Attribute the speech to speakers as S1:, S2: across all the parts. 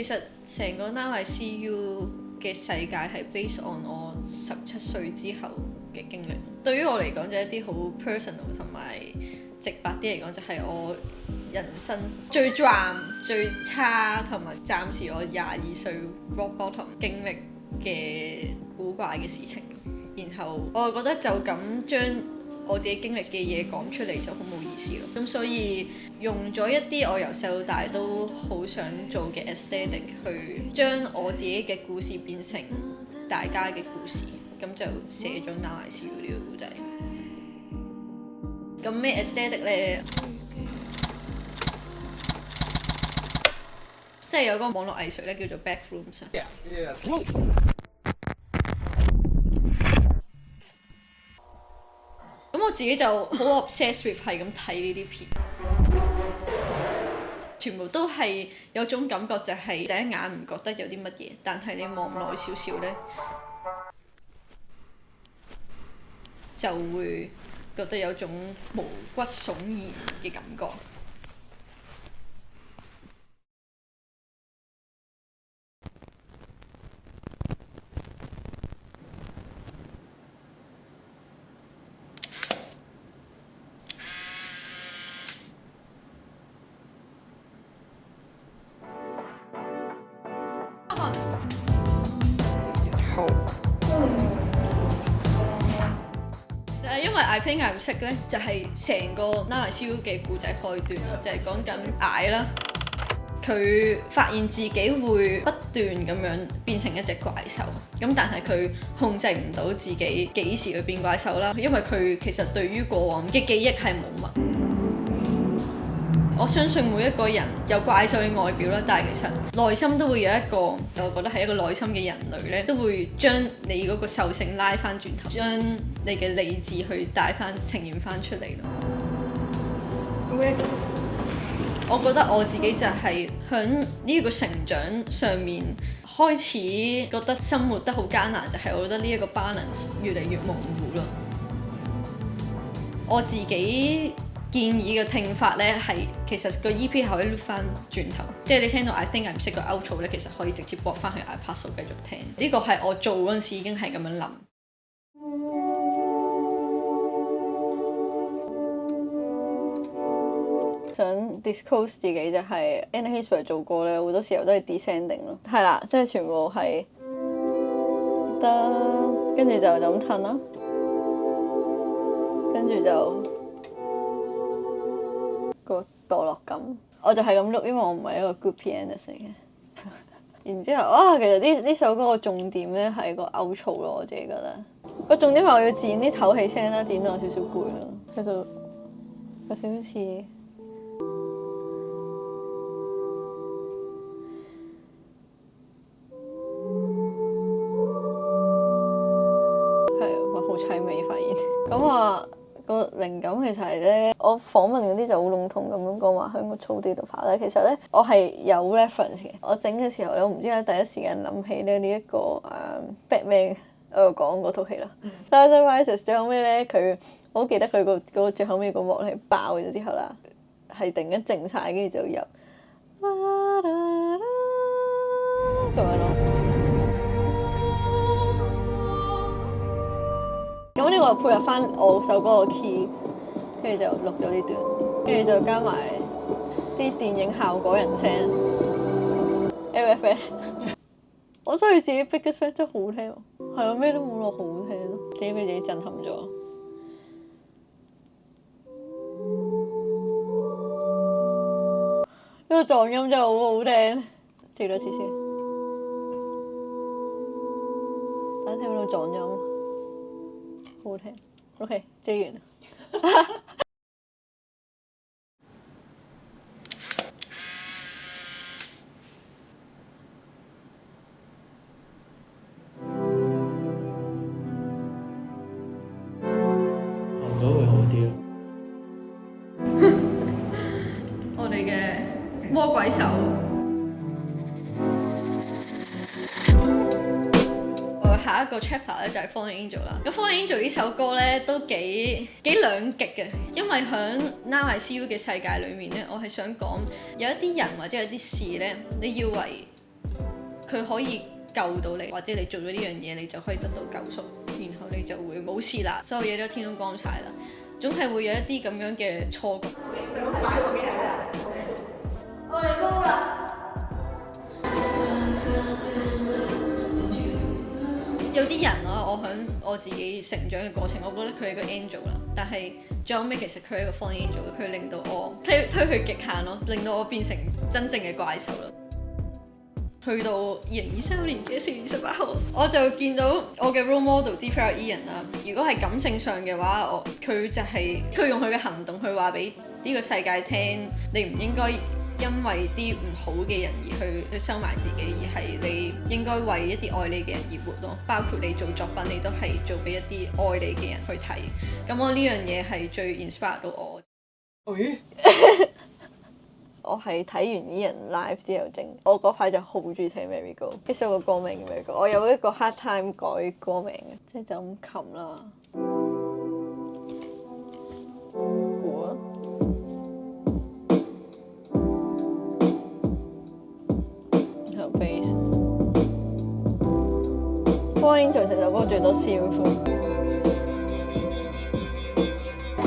S1: 其實成個 Now I See You 嘅世界係 based on 我17歲之後嘅經歷。對於我嚟講就係一啲好 personal 同埋直白啲嚟講，就係我人生最 dram 最差同埋暫時我22歲 rock bottom 經歷嘅古怪嘅事情。然後我就覺得就咁將我自己經歷嘅嘢講出嚟就好冇意思咯。咁所以用咗一啲我由細到大都好想做嘅 aesthetic 去將我自己嘅故事變成大家嘅故事，咁就寫咗 Now I See You 呢個故仔。咁咩 aesthetic 咧？即係有個網絡藝術咧叫做 backrooms。咁我自己就好 obsessed with 係咁睇呢啲片，全部都係有種感覺就係第一眼唔覺得有啲乜嘢，但係你望耐少少咧，就會覺得有種毛骨悚然嘅感覺。好。因為 I think I'm sick 咧，就係成個 Now I See You 嘅故仔開端啦，就係講緊艾啦，佢發現自己會不斷咁樣變成一隻怪獸，咁但係佢控制唔到自己幾時去變怪獸啦，因為佢其實對於過往嘅記憶係冇乜。我相信每一個人有怪獸嘅外表啦，但係其實內心都會有一個，我覺得係一個內心嘅人類咧，都會將你嗰個獸性拉翻轉頭，將你嘅理智去帶翻呈現翻出嚟咯。我覺得我自己就係響呢個成長上面開始覺得生活得好艱難，就係我覺得呢一個 balance 越嚟越模糊咯。我自己建議嘅聽法咧係，其實個 EP 係可以 loop 翻轉頭，即係你聽到 I think I'm sick 個 outro 咧，其實可以直接駁翻去 iPad 度繼續聽。呢個係我做嗰陣時已經係咁樣諗。想 disclose 自己就係 Anna Heisberg 做過咧，好多時候都係 descending 咯，係啦，即係全部係得，跟住就咁褪啦，跟住就個墮落感，我就係咁碌，因為我唔係一個 good pianist 嚟嘅。然之後其實呢首歌個重點咧係個 outro 咯，我自己覺得個重點係我要剪啲唞氣聲啦，剪到有少少攰咯，佢就有少少似。個靈感其實係咧，我訪問嗰啲就好籠統咁樣講話喺個草地度跑，但係其實咧我係有 reference 嘅。我整嘅時候咧，我唔知點解第一時間諗起咧呢一個Batman 我講嗰套戲啦。Dark Knight Rises 最後尾咧，佢我好記得佢個最後尾個幕係爆咗之後啦，係突然間靜晒，跟住就入咁樣咯。咁呢個配合翻我首歌個 key， 跟住就錄咗呢段，跟住就加埋啲電影效果人聲 LFS。我所以自己 Biggest Fan 真係好聽喎，係啊，咩都冇落好聽咯，自己俾自己震撼咗。呢個撞音真係好好聽，試多次先。大家聽到撞音？好聽 ，OK， 追完。
S2: 學咗會好啲咯。
S1: 我哋嘅魔鬼手。下一個 chapter 咧就係 Fallen Angel 啦。咁 Fallen Angel 呢首歌咧都幾兩極嘅，因為響 Now I See You 嘅世界裏面咧，我係想講有一啲人或者有啲事咧，你要為佢可以救到你，或者你做咗呢樣嘢你就可以得到救贖，然後你就會冇事啦，所有嘢都天都光晒啦，總係會有一啲咁樣嘅錯覺。我哋撈啦！有啲人咯，我喺我自己成長嘅過程，我覺得佢係個 angel 啦，但係最後尾其實佢係一個 fallen angel，佢令到我推佢極限咯，令到我變成真正嘅怪獸啦。去到2023年嘅4月28號，我就見到我嘅 role model D.P.R. Ian 啦。如果係感性上嘅話，佢就係佢用佢嘅行動去話俾呢個世界聽，你唔應該因為啲唔好嘅人而去收埋自己，而係你應該為一啲愛你嘅人而活咯。包括你做作品，你都係做俾一啲愛你嘅人去睇。咁我呢樣嘢係最 inspire 到我。
S2: 咦？
S3: 我係睇完呢人 live 之後整，我嗰排就好中意聽 Marigo， 其實個歌名叫 Marigo， 我有一個 hard time 改歌名嘅，即係就咁琴啦。鼓啊！然後 bass。Fallen Angel 成首歌最多笑呼。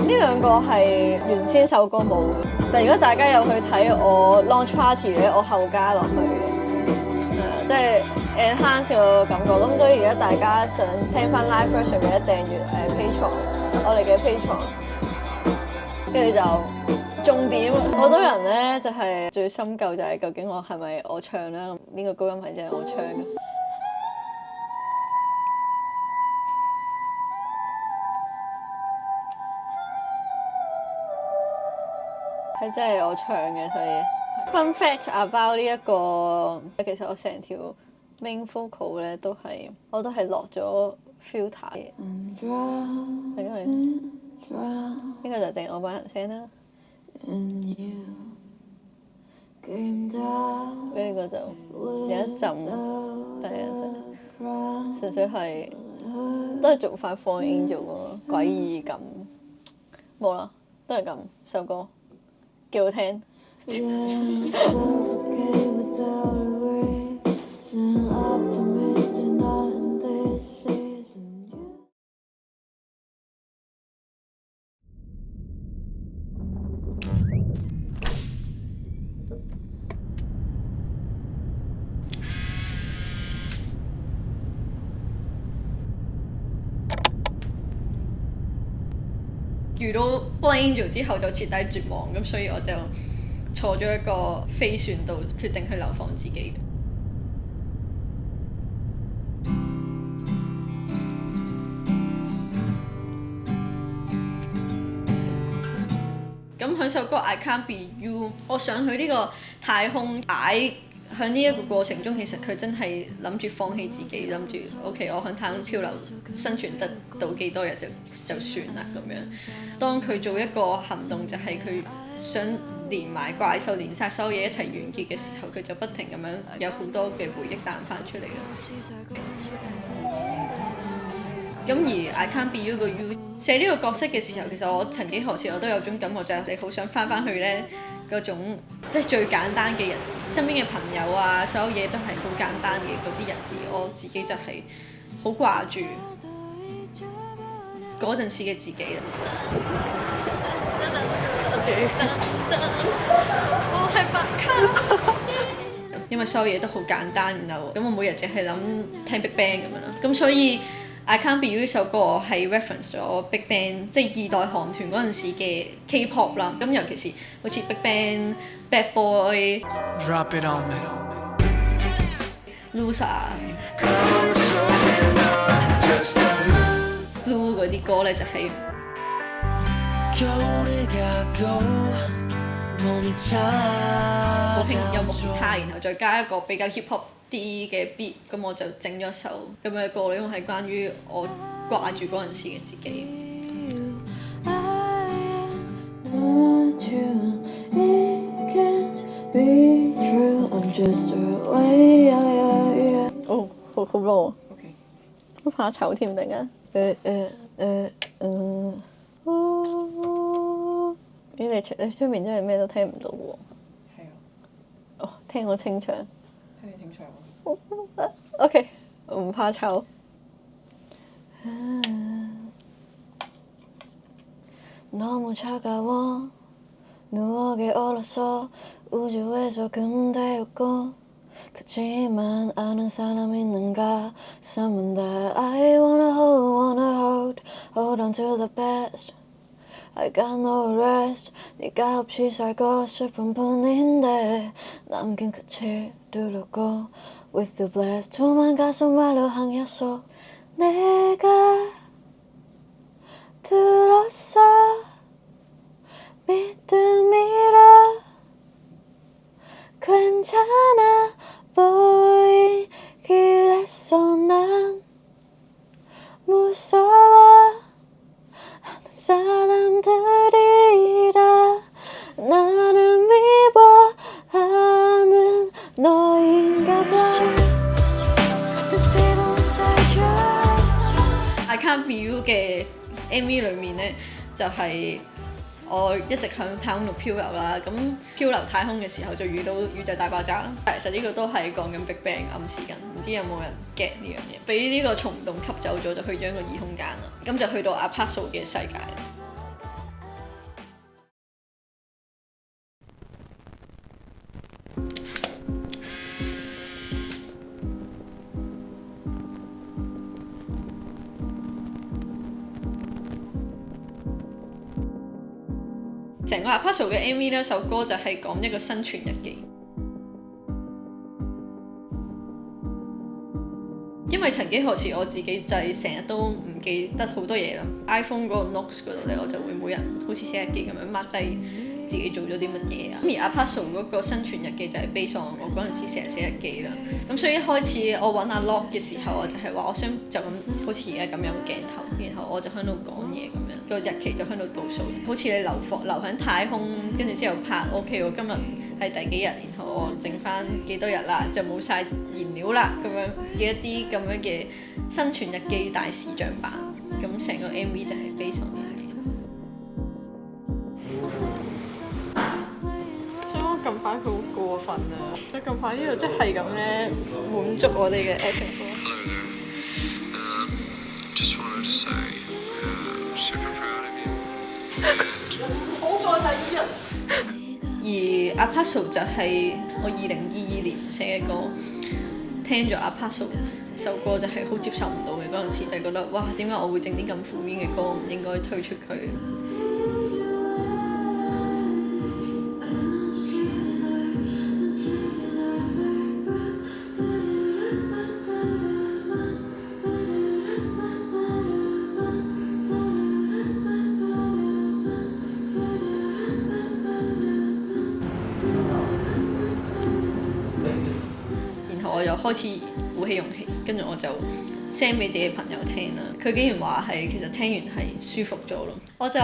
S3: 呢兩個係原先首歌冇，但如果大家有去睇我 launch party 咧，我後加落去嘅，即係 enhance 個感覺。咁所以而家大家想聽翻 live version 嘅，訂閱Patreon，我哋嘅 Patreon，跟住就重點，好多人咧就係最深究就係究竟我係咪我唱咧？呢個高音係真係我唱嘅。係真係我唱嘅，所以 fun fact about 呢一個，其實我成條 main vocal 咧我都係落咗 filter 嘅，係因為呢個就淨係我把人聲啦，俾呢個就有一陣，但係純粹係都係做翻 Fallen Angel 個詭異感，冇啦，都係咁首歌。幾好聽。
S1: 遇到 Fallen Angel 之後就徹底絕望，咁所以我就坐咗一個飛船度，決定去流放自己。咁喺首歌 I Can't Be You， 我上去呢個太空擺。喺呢一個過程中，其實佢真係諗住放棄自己，諗住 OK， 我喺太空漂流生存得到幾多日就算啦咁樣。當佢做一個行動，就係佢想連埋怪獸連殺所有嘢一齊完結嘅時候，佢就不停咁樣有好多嘅回憶彈翻出嚟嘅。咁而 I Can't Be You 個 U 寫呢個角色嘅時候，其實我曾幾何時我都有種感覺，就係你好想翻去咧嗰種即係最簡單嘅日子，身邊嘅朋友啊，所有嘢都係好簡單嘅嗰啲日子，我自己就係好掛住嗰陣時嘅自己啊！我係白卡，因為所有嘢都好簡單，然後咁我每日淨係諗聽 Big Bang 咁樣咯，咁所以。I Can't Be You 呢首歌我係 reference 咗 Big Bang， 即係二代韓團嗰陣時嘅 K-pop 啦。咁尤其是好似 Big Bang、Bad Boy、Drop It On Me、Loser、Blue 嗰啲歌咧就係、好聽有木吉他，然後再加一個比較 hip hop啲嘅 beat， 咁我就整咗首咁嘅歌，因為係關於我掛住嗰陣時嘅自己。哦，好 low 啊！好怕醜添，突然間。咦？你出面真係咩都聽唔到喎。係啊。哦，聽我清唱。聽你清唱。
S3: OK， 我唔怕醜。너무 차가워 누워게 얼었어 우주에서 근데였고 그치만 아는 사람 있는가 Someone that I wanna hold on to the best I got no rest 네가 없이 살고 싶은 뿐인데 남긴 끝을 두르고 With the blast 도망가서 말로 향했어 내가 들었어 믿음이라 괜찮아 보이길 했어 난 무서워 하는 사람들이라 나는 미워하는 너인가 봐
S1: I Can't Be You 嘅 MV 裏面咧，就係、我一直喺太空度漂流啦。咁漂流太空嘅時候就遇到宇宙大爆炸啦。其實呢個都係講緊 Big Bang 暗示緊，唔知有冇人 get 呢樣嘢？俾呢個蟲洞吸走咗，就去咗一個異空間啦。咁就去到阿 Paso 嘅世界啦。成個 Apaso 嘅 MV 呢首歌就係講一個生存日記，因為曾幾何時我自己就係成日都唔記得好多嘢啦。iPhone 嗰個 Notes 嗰度咧，我就會每日好似寫日記咁樣 mark 低自己做咗啲乜嘢啊。而 Apaso 嗰個生存日記就係 base on 我嗰陣時成日寫日記啦。咁所以一開始我揾阿 Lock 嘅時候，我就係話我想就咁好似而家咁樣嘅鏡頭，然後我就喺度講嘢咁樣，個日期就喺度倒數，好似你留喺太空，跟住之後拍 OK 我今日係第幾日，然後我剩翻幾多日啦，就冇晒燃料啦咁樣嘅一啲咁樣嘅生存日記大視像版，咁成個 MV 就係 base on 呢樣嘢。近排佢好過分啊！佢近排呢度即係咁咧，滿足我哋嘅 action
S4: Hello there. Just wanted to say, super proud of you.
S1: 好在第二日。而 Apaso 就係我2022年寫嘅歌，聽咗 Apaso 首歌就係好接受唔到嘅嗰陣時，就覺得哇點解我會整啲咁負面嘅歌，唔應該推出佢。我又開始鼓起勇氣，跟住我就 send 俾自己朋友聽啦。佢竟然話係其實聽完係舒服咗咯。我就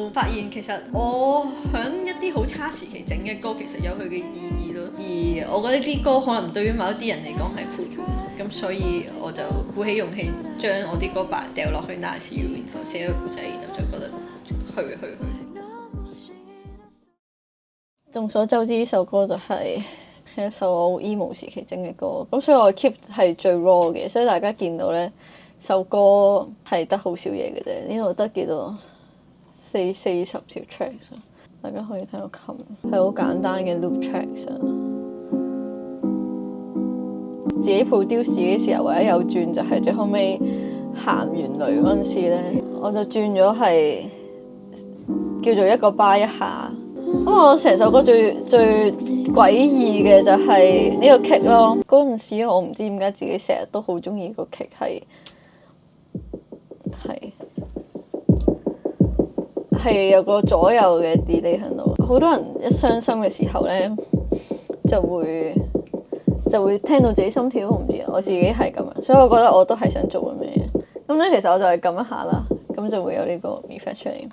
S1: 發現其實我響一啲好差時期整嘅歌，其實有佢嘅意義咯。而我覺得啲歌可能對於某一啲人嚟講係陪伴，咁所以我就鼓起勇氣將我啲歌掉落去 NASU， 然後寫個故仔，然後就覺得去。
S3: 眾所周知呢首歌就係一首我 emo 時期整嘅歌，咁所以我 keep 係最 raw 嘅，所以大家見到咧首歌係得好少嘢嘅啫，呢度得幾多40條 tracks， 大家可以聽到琴係好簡單嘅 loop tracks 啊。自己 produce 自己時候唯一有轉就係最後尾行完雷嗰陣時咧，我就轉咗係叫做一個巴一下。咁我成首歌最詭異嘅就係呢個 kick 咯。嗰陣時我唔知點解自己成日都好中意個 kick 係有個左右嘅 delay 喺度。好多人一傷心嘅時候咧，就會聽到自己心跳，我唔知我自己係咁樣，所以我覺得我都係想做咁嘅嘢。咁咧其實我就係撳一下啦，咁就會有呢個 effect 出嚟。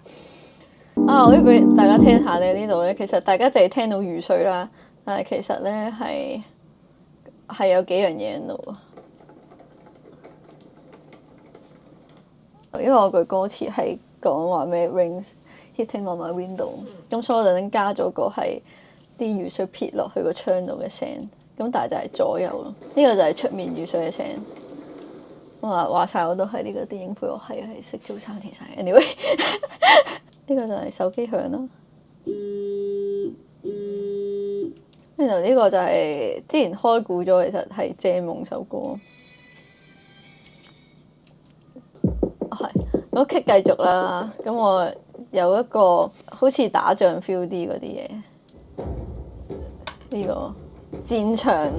S3: 我可以俾大家聽下咧，呢度咧其實大家淨係聽到雨水啦，但係其實咧係有幾樣嘢喺度。因為我句歌詞係講話咩 rains hitting on my window，咁所以我就加咗個係啲雨水撇落去個窗度嘅聲，咁但係就係左右咯。呢個就係出面雨水嘅聲。話晒我都係呢個電影配樂係識做3田晒。Anyway， 呢個就係手機響啦。然後呢個就係之前開估咗，其實係《借夢》首歌。係，咁 K 繼續啦。咁我有一個好似打仗 feel 啲嗰啲嘢。呢個戰場。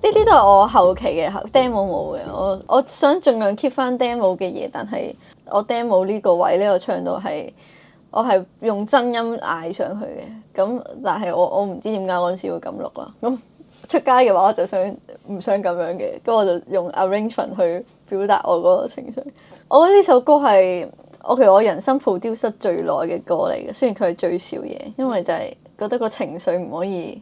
S3: 呢啲都係我後期嘅 demo 冇嘅，我想盡量 keep 翻 demo 嘅嘢，但係我 demo 呢個位呢個唱到係我係用真音嗌上去嘅，咁但係我唔知點解嗰陣時會咁錄啦。咁出街嘅話我就唔想咁樣嘅，咁我就用 arrangement 去表達我嗰個情緒。我覺得呢首歌係其實我人生 produce 最耐嘅歌嚟嘅，雖然佢係最少嘢，因為就係覺得個情緒唔可以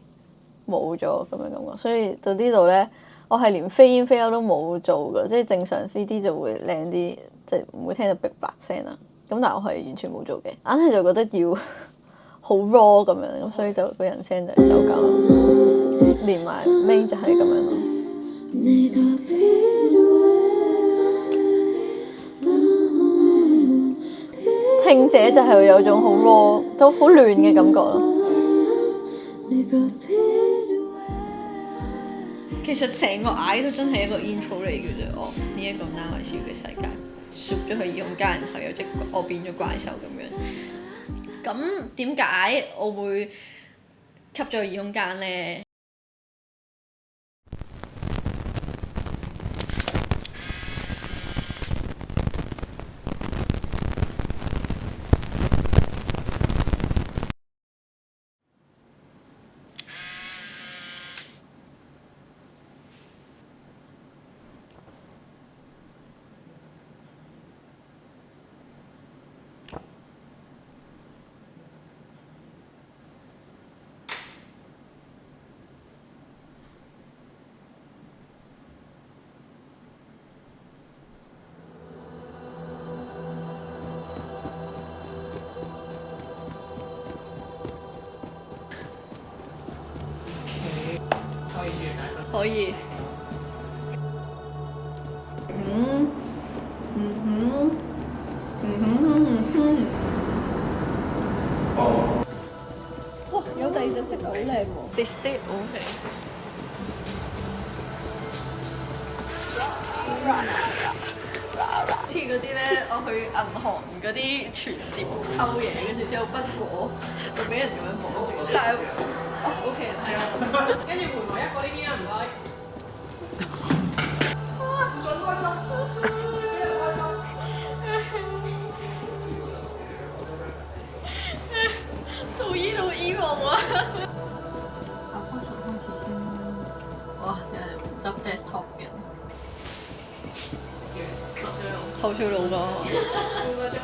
S3: 冇咗咁樣感覺，所以到呢度咧，我係連飛煙飛歐都冇做嘅，即係正常 3D 就會靚啲，即係唔會聽到逼白聲啦。咁但係我係完全冇做嘅，硬係就覺得要好 raw 咁樣，咁所以就個人聲就係走狗咯，連埋 main 就係咁樣咯。聽者就係會有種好 raw 都好亂嘅感覺咯。
S1: 其實成個嗌都真係一個 intro 嚟嘅啫，呢一個 Now I See You嘅世界，縮咗去異空間，然後有隻我變咗怪獸咁樣。咁點解我會吸咗去異空間咧？可以。
S3: 哇！有第二隻色好靚喎。
S1: This day OK。好似嗰啲咧，我去銀行嗰啲存摺偷嘢，跟住之後不果會俾人咁樣望住，但係OK 啦。係啊，跟住換我一個呢邊啦，唔該。唔准開心，邊度開心？到依度 emo 啊！開始先。哇！有人執 desktop 嘅。偷笑佬㗎，半個鐘。